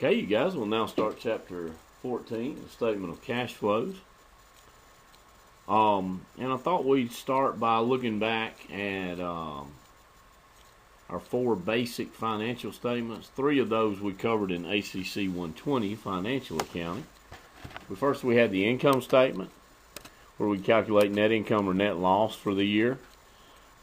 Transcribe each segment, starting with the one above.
Okay, you guys, we'll now start chapter 14, the statement of cash flows. And I thought we'd start by looking back at our four basic financial statements. Three of those we covered in ACC 120, financial accounting. First, we had the income statement, where we calculate net income or net loss for the year.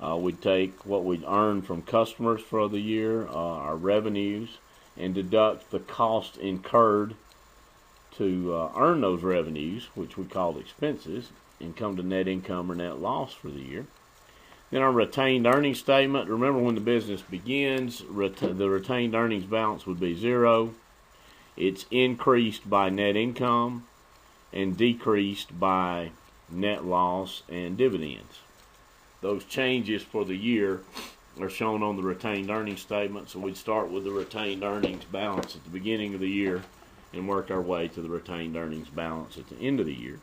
We'd take what we'd earned from customers for the year, our revenues, and deduct the cost incurred to earn those revenues, which we called expenses, and come to net income or net loss for the year. Then our retained earnings statement. Remember, when the business begins, the retained earnings balance would be zero. It's increased by net income and decreased by net loss and dividends. Those changes for the year are shown on the retained earnings statement. So we'd start with the retained earnings balance at the beginning of the year and work our way to the retained earnings balance at the end of the year.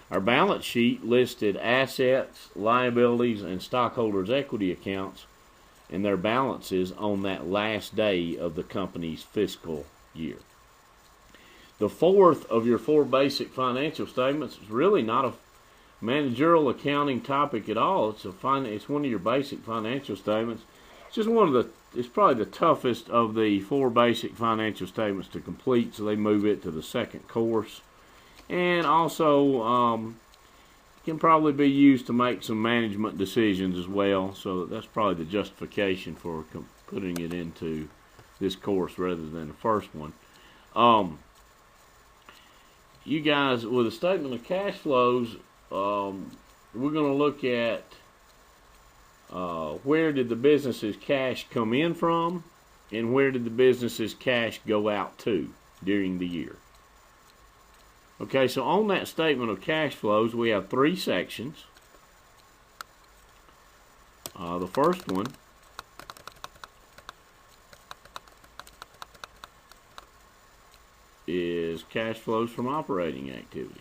Our balance sheet listed assets, liabilities, and stockholders' equity accounts and their balances on that last day of the company's fiscal year. The fourth of your four basic financial statements is really not a managerial accounting topic at all. It's one of your basic financial statements. It's just it's probably the toughest of the four basic financial statements to complete, so they move it to the second course. And also can probably be used to make some management decisions as well, so that's probably the justification for putting it into this course rather than the first one. You guys, with a statement of cash flows, we're going to look at where did the business's cash come in from and where did the business's cash go out to during the year. Okay, so on that statement of cash flows, we have three sections. The first one is cash flows from operating activities.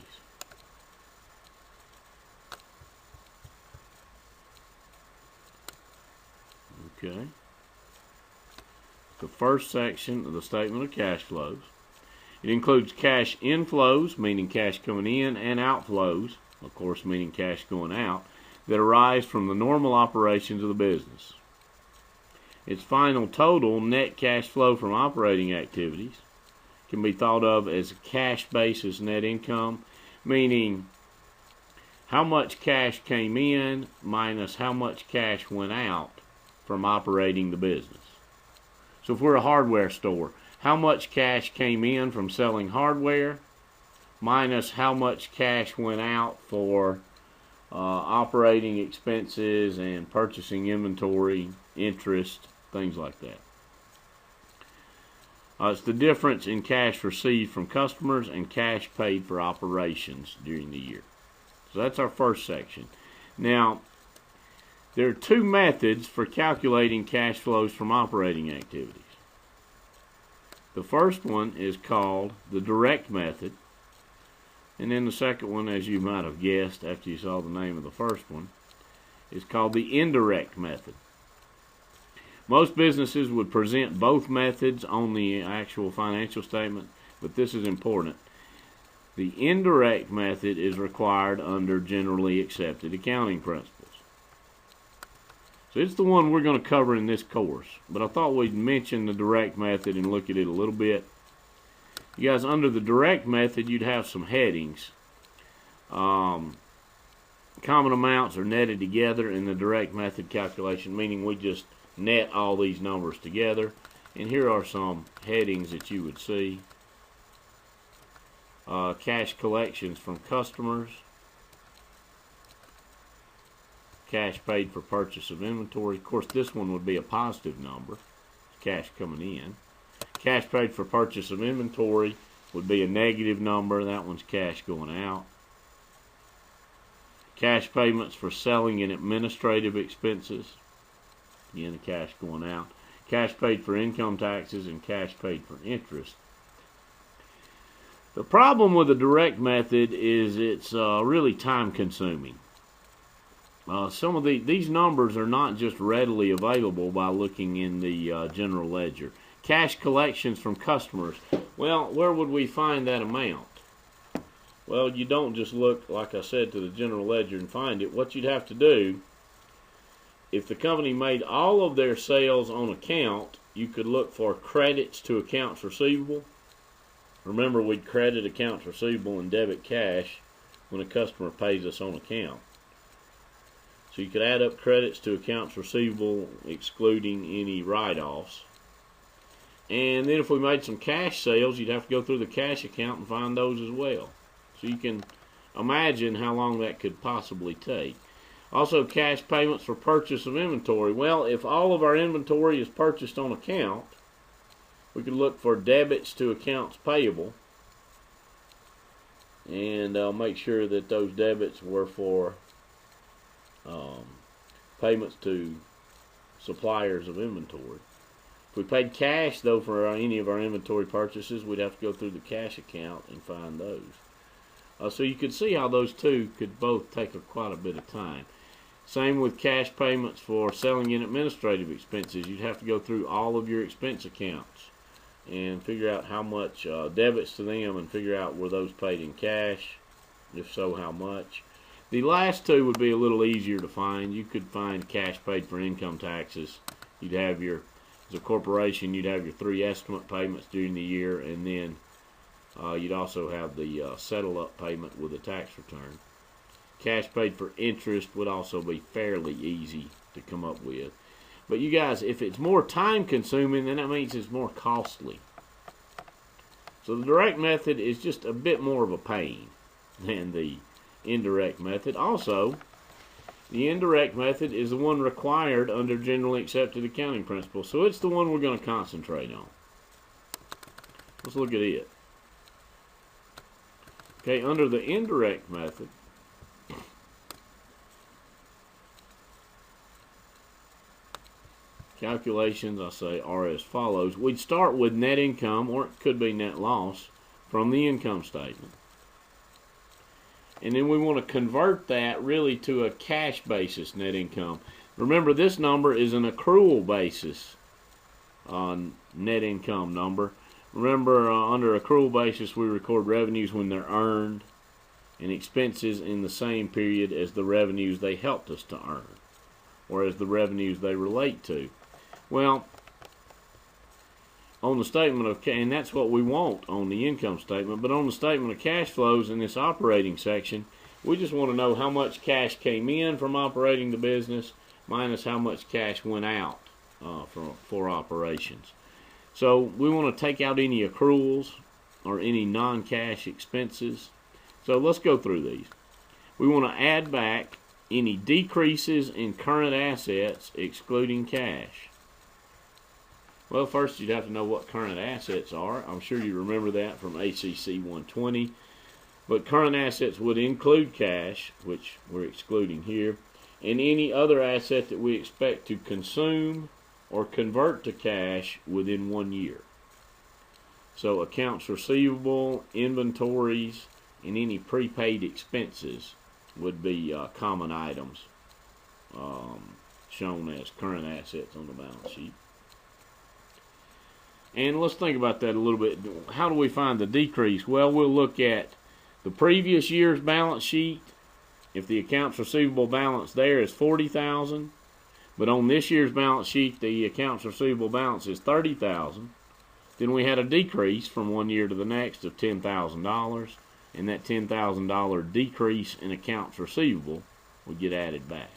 Okay. The first section of the statement of cash flows. It includes cash inflows, meaning cash coming in, and outflows, of course, meaning cash going out, that arise from the normal operations of the business. Its final total, net cash flow from operating activities, can be thought of as a cash basis net income, meaning how much cash came in minus how much cash went out from operating the business. So if we're a hardware store, how much cash came in from selling hardware minus how much cash went out for operating expenses and purchasing inventory, interest, things like that. It's the difference in cash received from customers and cash paid for operations during the year. So that's our first section. Now, there are two methods for calculating cash flows from operating activities. The first one is called the direct method, and then the second one, as you might have guessed after you saw the name of the first one, is called the indirect method. Most businesses would present both methods on the actual financial statement, but this is important. The indirect method is required under generally accepted accounting principles. So it's the one we're going to cover in this course, but I thought we'd mention the direct method and look at it a little bit. You guys, under the direct method, you'd have some headings. Common amounts are netted together in the direct method calculation, meaning we just net all these numbers together. And here are some headings that you would see. Cash collections from customers. Cash paid for purchase of inventory. Of course, this one would be a positive number. Cash coming in. Cash paid for purchase of inventory would be a negative number. That one's cash going out. Cash payments for selling and administrative expenses. Again, the cash going out. Cash paid for income taxes and cash paid for interest. The problem with the direct method is it's really time consuming. Some of these numbers are not just readily available by looking in the general ledger. Cash collections from customers. Well, where would we find that amount? Well, you don't just look, like I said, to the general ledger and find it. What you'd have to do, if the company made all of their sales on account, you could look for credits to accounts receivable. Remember, we'd credit accounts receivable and debit cash when a customer pays us on account. So you could add up credits to accounts receivable, excluding any write-offs. And then if we made some cash sales, you'd have to go through the cash account and find those as well. So you can imagine how long that could possibly take. Also, cash payments for purchase of inventory. Well, if all of our inventory is purchased on account, we could look for debits to accounts payable. And make sure that those debits were for payments to suppliers of inventory. If we paid cash, though, for any of our inventory purchases, we'd have to go through the cash account and find those. So you could see how those two could both take quite a bit of time. Same with cash payments for selling and administrative expenses. You'd have to go through all of your expense accounts and figure out how much debits to them and figure out were those paid in cash, if so, how much. The last two would be a little easier to find. You could find cash paid for income taxes. You'd have your, as a corporation, you'd have your 3 estimate payments during the year, and then you'd also have the settle-up payment with a tax return. Cash paid for interest would also be fairly easy to come up with. But you guys, if it's more time-consuming, then that means it's more costly. So the direct method is just a bit more of a pain than the indirect method. Also, the indirect method is the one required under generally accepted accounting principles. So it's the one we're going to concentrate on. Let's look at it. Okay, under the indirect method, calculations, I say, are as follows. We'd start with net income, or it could be net loss, from the income statement. And then we want to convert that really to a cash basis net income. Remember, this number is an accrual basis net income number. Remember, under accrual basis, we record revenues when they're earned and expenses in the same period as the revenues they helped us to earn, or as the revenues they relate to. Well, on the statement of, and that's what we want on the income statement, but on the statement of cash flows in this operating section, we just want to know how much cash came in from operating the business minus how much cash went out for operations. So we want to take out any accruals or any non-cash expenses. So let's go through these. We want to add back any decreases in current assets excluding cash. Well, first you'd have to know what current assets are. I'm sure you remember that from ACC 120. But current assets would include cash, which we're excluding here, and any other asset that we expect to consume or convert to cash within 1 year. So accounts receivable, inventories, and any prepaid expenses would be common items shown as current assets on the balance sheet. And let's think about that a little bit. How do we find the decrease? Well, we'll look at the previous year's balance sheet. If the accounts receivable balance there is $40,000, but on this year's balance sheet the accounts receivable balance is $30,000, then we had a decrease from 1 year to the next of $10,000, and that $10,000 decrease in accounts receivable would get added back.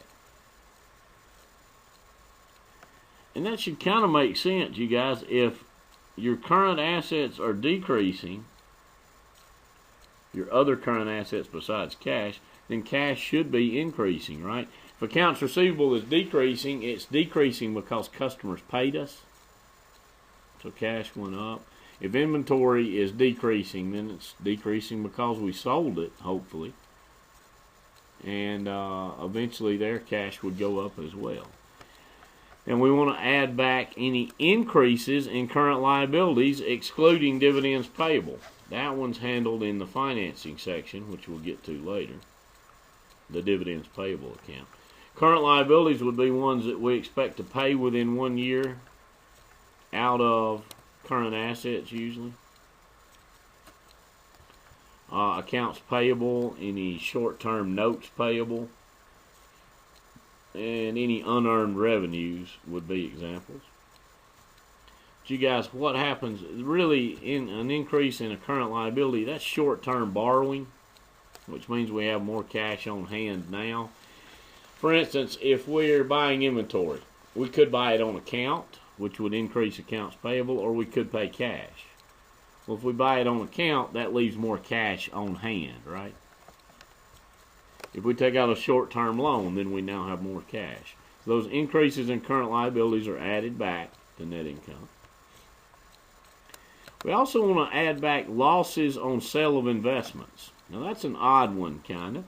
And that should kind of make sense, you guys. If your current assets are decreasing, your other current assets besides cash, then cash should be increasing, right? If accounts receivable is decreasing, it's decreasing because customers paid us, so cash went up. If inventory is decreasing, then it's decreasing because we sold it, hopefully, and eventually their cash would go up as well. And we want to add back any increases in current liabilities, excluding dividends payable. That one's handled in the financing section, which we'll get to later, the dividends payable account. Current liabilities would be ones that we expect to pay within 1 year out of current assets usually. Accounts payable, any short-term notes payable, and any unearned revenues would be examples. But you guys, what happens really in an increase in a current liability, that's short-term borrowing, which means we have more cash on hand now. For instance, if we're buying inventory, we could buy it on account, which would increase accounts payable, or we could pay cash. Well, if we buy it on account, that leaves more cash on hand, right? If we take out a short-term loan, then we now have more cash. So those increases in current liabilities are added back to net income. We also want to add back losses on sale of investments. Now that's an odd one, kind of.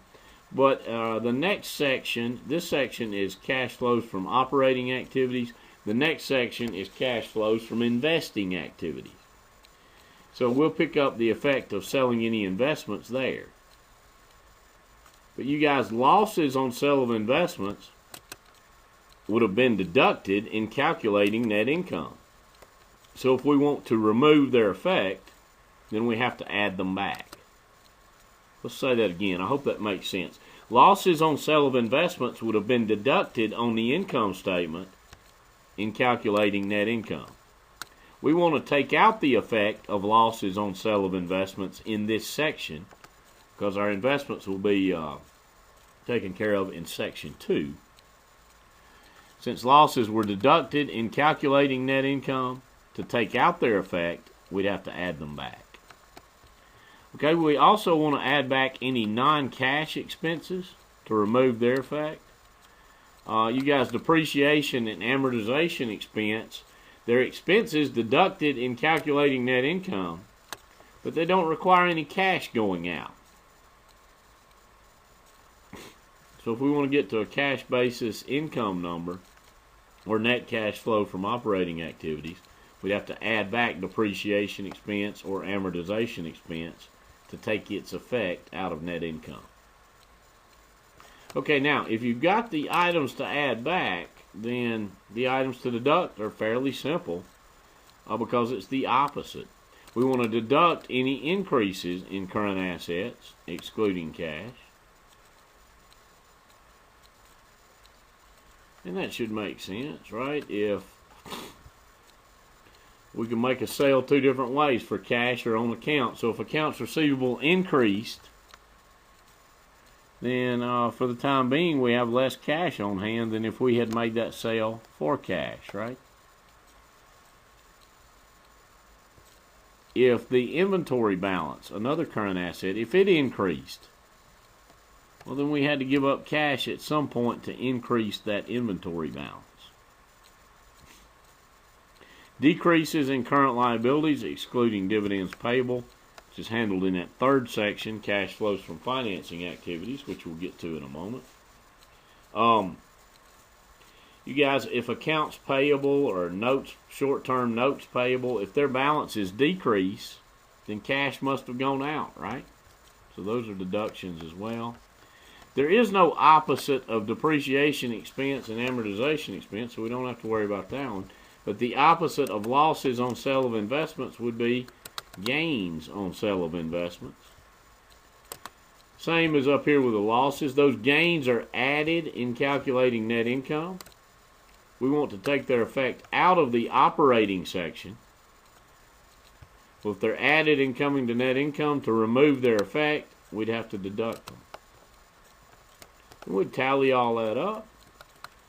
But the next section, this section is cash flows from operating activities. The next section is cash flows from investing activities. So we'll pick up the effect of selling any investments there. But you guys, losses on sale of investments would have been deducted in calculating net income. So if we want to remove their effect, then we have to add them back. Let's say that again. I hope that makes sense. Losses on sale of investments would have been deducted on the income statement in calculating net income. We want to take out the effect of losses on sale of investments in this section because our investments will be taken care of in section 2. Since losses were deducted in calculating net income, to take out their effect, we'd have to add them back. Okay, we also want to add back any non-cash expenses to remove their effect. You guys, depreciation and amortization expense, they're expenses deducted in calculating net income, but they don't require any cash going out. So if we want to get to a cash basis income number, or net cash flow from operating activities, we'd have to add back depreciation expense or amortization expense to take its effect out of net income. Okay, now, if you've got the items to add back, then the items to deduct are fairly simple because it's the opposite. We want to deduct any increases in current assets, excluding cash. And that should make sense, right? If we can make a sale 2 different ways, for cash or on account. So if accounts receivable increased, then for the time being we have less cash on hand than if we had made that sale for cash, right? If the inventory balance, another current asset, if it increased, well then we had to give up cash at some point to increase that inventory balance. Decreases in current liabilities, excluding dividends payable, which is handled in that third section, cash flows from financing activities, which we'll get to in a moment. You guys, if accounts payable or notes, short-term notes payable, if their balances decrease, then cash must have gone out, right? So those are deductions as well. There is no opposite of depreciation expense and amortization expense, so we don't have to worry about that one. But the opposite of losses on sale of investments would be gains on sale of investments. Same as up here with the losses. Those gains are added in calculating net income. We want to take their effect out of the operating section. Well, if they're added in coming to net income, to remove their effect, we'd have to deduct them. And we'd tally all that up.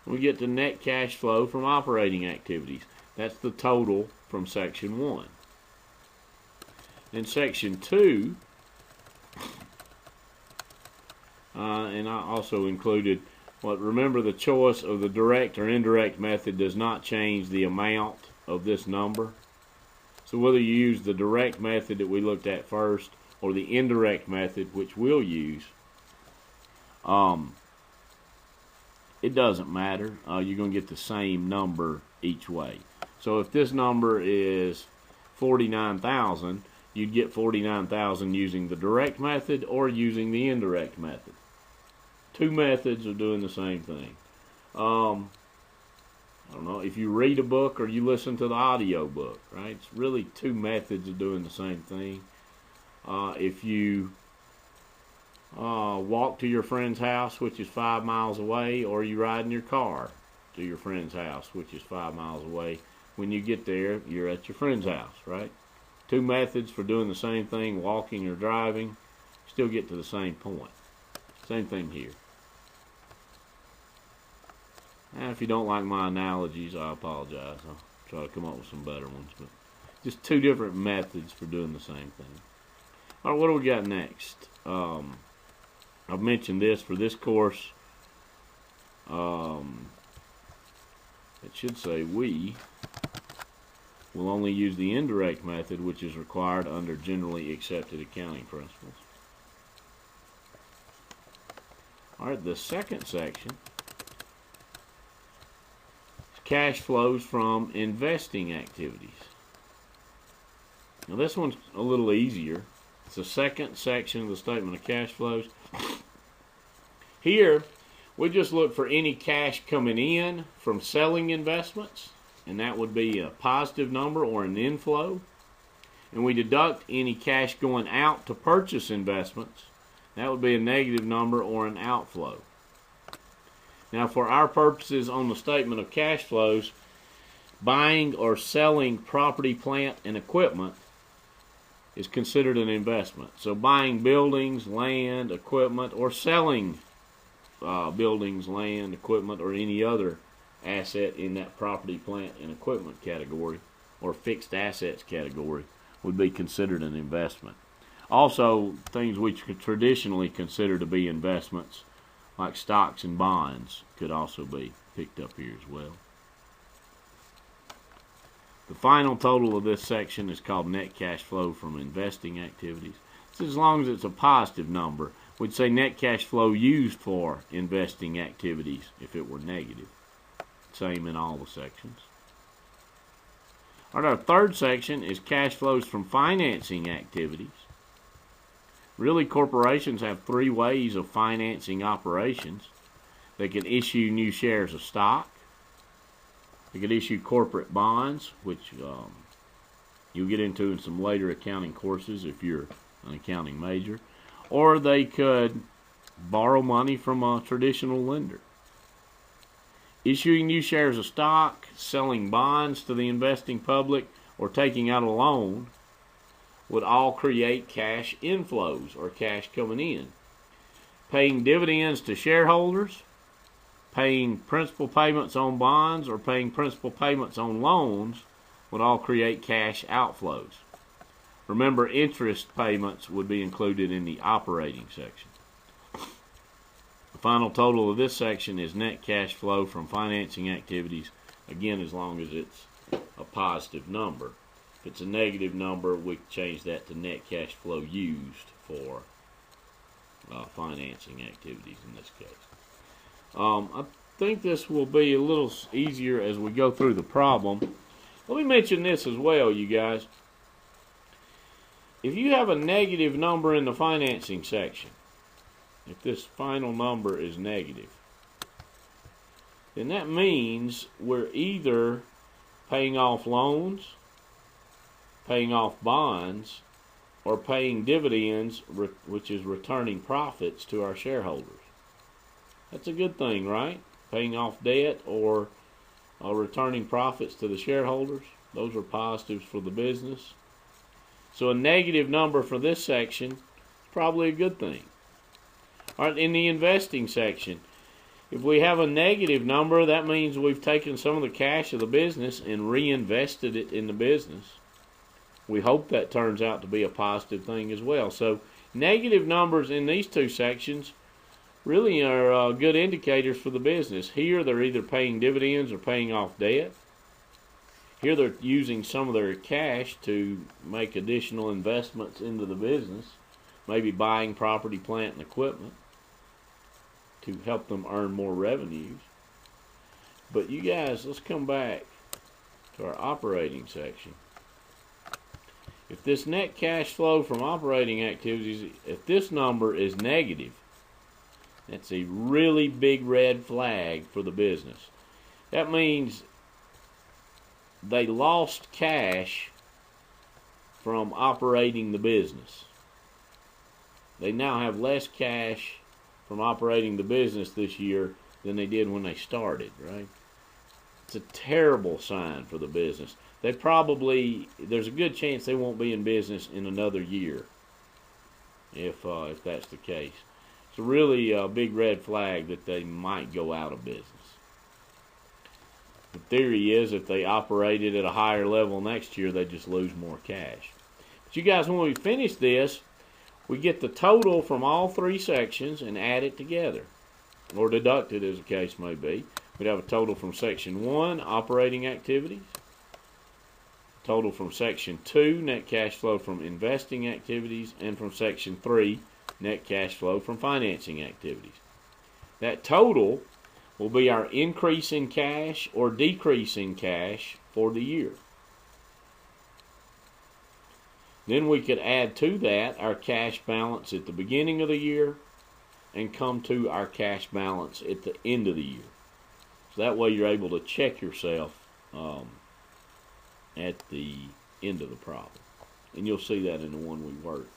We get the net cash flow from operating activities. That's the total from section 1. In section 2, and I also included, remember the choice of the direct or indirect method does not change the amount of this number. So whether you use the direct method that we looked at first or the indirect method, which we'll use, it doesn't matter. You're going to get the same number each way. So if this number is 49,000, you'd get 49,000 using the direct method or using the indirect method. 2 methods of doing the same thing. I don't know, if you read a book or you listen to the audio book, right? It's really two methods of doing the same thing. If you walk to your friend's house, which is 5 miles away, or you ride in your car to your friend's house, which is 5 miles away, when you get there, you're at your friend's house, right? Two methods for doing the same thing, walking or driving, still get to the same point. Same thing here. And if you don't like my analogies, I apologize. I'll try to come up with some better ones. But just two different methods for doing the same thing. All right, what do we got next? I've mentioned this for this course. It should say we will only use the indirect method, which is required under generally accepted accounting principles. All right, the second section is cash flows from investing activities. Now this one's a little easier. It's the second section of the statement of cash flows. Here, we just look for any cash coming in from selling investments, and that would be a positive number or an inflow. And we deduct any cash going out to purchase investments. That would be a negative number or an outflow. Now, for our purposes on the statement of cash flows, buying or selling property, plant, and equipment is considered an investment. So buying buildings, land, equipment, or selling buildings, land, equipment, or any other asset in that property, plant, and equipment category, or fixed assets category, would be considered an investment. Also, things which could traditionally consider to be investments, like stocks and bonds, could also be picked up here as well. The final total of this section is called net cash flow from investing activities. So as long as it's a positive number, we'd say net cash flow used for investing activities if it were negative. Same in all the sections. All right, our third section is cash flows from financing activities. Really, corporations have three ways of financing operations. They can issue new shares of stock. They could issue corporate bonds, which you'll get into in some later accounting courses if you're an accounting major. Or they could borrow money from a traditional lender. Issuing new shares of stock, selling bonds to the investing public, or taking out a loan would all create cash inflows or cash coming in. Paying dividends to shareholders, paying principal payments on bonds, or paying principal payments on loans would all create cash outflows. Remember, interest payments would be included in the operating section. The final total of this section is net cash flow from financing activities, again, as long as it's a positive number. If it's a negative number, we change that to net cash flow used for financing activities in this case. I think this will be a little easier as we go through the problem. Let me mention this as well, you guys. If you have a negative number in the financing section, if this final number is negative, then that means we're either paying off loans, paying off bonds, or paying dividends, which is returning profits to our shareholders. That's a good thing, right? Paying off debt or returning profits to the shareholders. Those are positives for the business. So a negative number for this section is probably a good thing. All right, in the investing section, if we have a negative number, that means we've taken some of the cash of the business and reinvested it in the business. We hope that turns out to be a positive thing as well. So negative numbers in these two sections really are good indicators for the business. Here they're either paying dividends or paying off debt. Here they're using some of their cash to make additional investments into the business, maybe buying property, plant, and equipment to help them earn more revenues. But you guys, let's come back to our operating section. If this net cash flow from operating activities, if this number is negative, that's a really big red flag for the business. That means they lost cash from operating the business. They now have less cash from operating the business this year than they did when they started, right? It's a terrible sign for the business. There's a good chance they won't be in business in another year if that's the case. It's a really big red flag that they might go out of business. The theory is if they operated at a higher level next year, they just lose more cash. But you guys, when we finish this, we get the total from all three sections and add it together, or deduct it as the case may be. We'd have a total from Section 1, operating activities. Total from Section 2, net cash flow from investing activities. And from Section 3, net cash flow from financing activities. That total will be our increase in cash or decrease in cash for the year. Then we could add to that our cash balance at the beginning of the year and come to our cash balance at the end of the year. So that way you're able to check yourself at the end of the problem. And you'll see that in the one we work.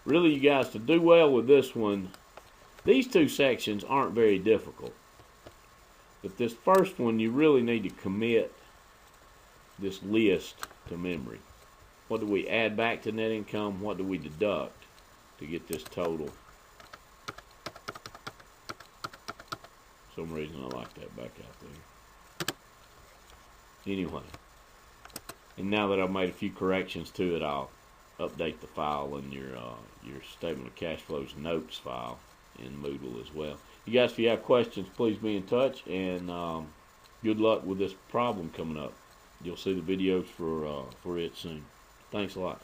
Really, you guys, to do well with this one, these two sections aren't very difficult. But this first one, you really need to commit this list to memory. What do we add back to net income? What do we deduct to get this total? For some reason I like that back out there. Anyway, and now that I've made a few corrections to it, I'll update the file in your statement of cash flows notes file in Moodle as well. You guys, if you have questions, please be in touch, and good luck with this problem coming up. You'll see the videos for it soon. Thanks a lot.